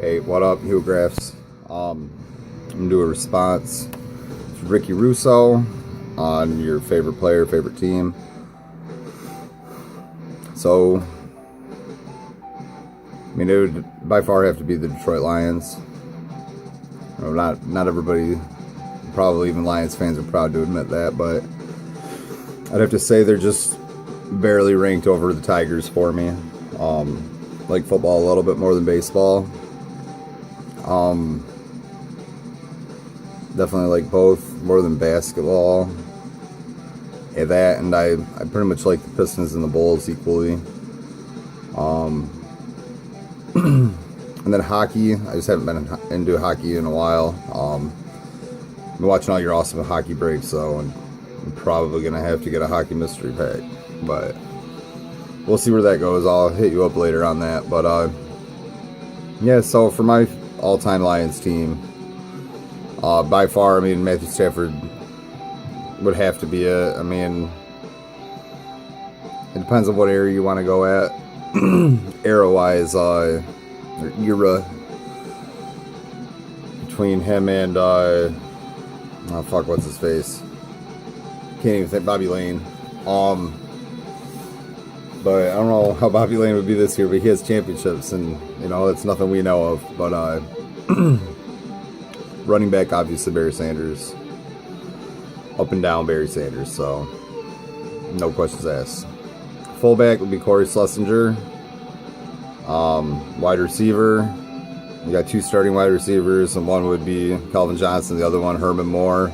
Hey, what up, Hugh Graphs? I'm gonna do a response to Ricky Russo on your favorite player, favorite team. So, I mean, it would by far have to be the Detroit Lions. You know, not everybody, probably even Lions fans, are proud to admit that, but I'd have to say they're just barely ranked over the Tigers for me. Like football a little bit more than baseball. Definitely like both more than basketball. Yeah, that, and I pretty much like the Pistons and the Bulls equally. And then hockey, I just haven't been into hockey in a while. I've been watching all your awesome hockey breaks, so I'm probably gonna have to get a hockey mystery pack, but we'll see where that goes. I'll hit you up later on that. But yeah, so for my all-time Lions team, by far, I mean, Matthew Stafford would have to be it. I mean, it depends on what area you want to go at. Era-wise, or era between him and oh fuck, what's his face? Can't even think. Bobby Lane. But I don't know how Bobby Lane would be this year, but he has championships, and you know that's nothing we know of. But running back, obviously Barry Sanders. Up and down Barry Sanders, so no questions asked. Fullback would be Corey Schlesinger. Wide receiver, you got two starting wide receivers, and one would be Calvin Johnson, the other one Herman Moore.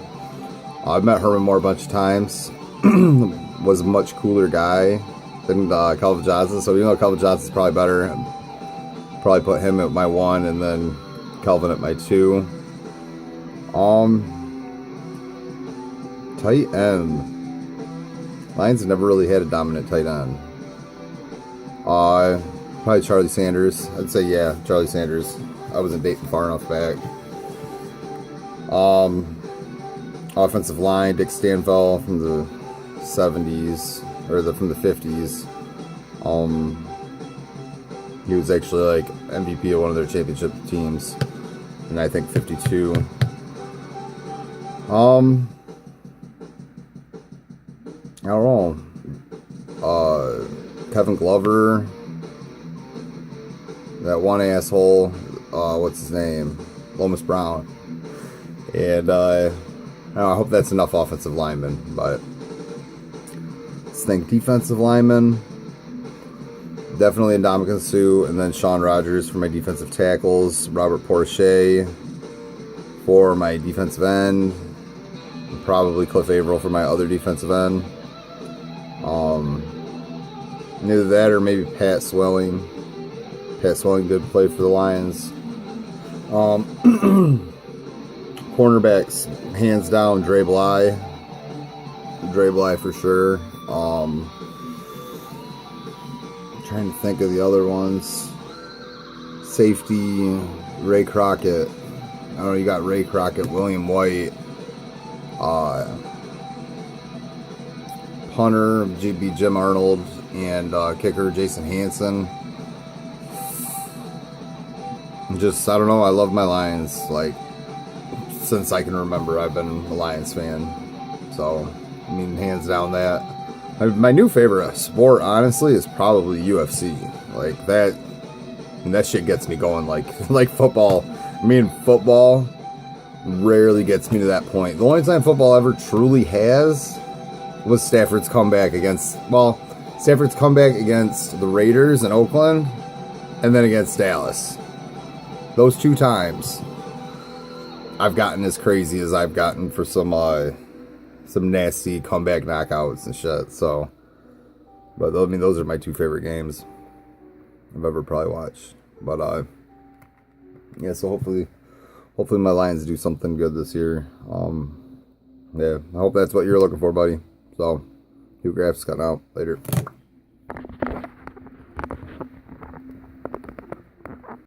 I've met Herman Moore a bunch of times. Was a much cooler guy than Calvin Johnson, so even though Calvin Johnson's probably better, I'd probably put him at my 1 and then Calvin at my 2. Tight end. Lions have never really had a dominant tight end. Probably Charlie Sanders. I'd say, yeah, Charlie Sanders. I wasn't dating far enough back. Offensive line, Dick Stanfel from the 70s, or from the 50s. He was actually like MVP of one of their championship teams, and I think 52. I don't know. Kevin Glover. That one asshole. What's his name? Lomas Brown. And I hope that's enough offensive linemen. But let's think defensive linemen. Definitely Ndamukong Suh, and then Sean Rogers for my defensive tackles. Robert Porcher for my defensive end. Probably Cliff Averill for my other defensive end. Either that or maybe Pat Swelling. Pat Swelling did play for the Lions. Cornerbacks, hands down, Dre Bly. Dre Bly for sure. I'm trying to think of the other ones. Safety, Ray Crockett. I don't know, you got Ray Crockett, William White. Punter, GB Jim Arnold, and kicker Jason Hansen. Just, I don't know, I love my Lions. Like, since I can remember, I've been a Lions fan. So, I mean, hands down that. My new favorite sport, honestly, is probably UFC. Like, that shit gets me going like football. I mean, football rarely gets me to that point. The only time football ever truly has was Stafford's comeback against the Raiders in Oakland, and then against Dallas. Those two times, I've gotten as crazy as I've gotten for some nasty comeback knockouts and shit. So, but I mean, those are my two favorite games I've ever probably watched. But yeah, so hopefully my Lions do something good this year. Yeah, I hope that's what you're looking for, buddy. So, Hugh Graphs got out. Later.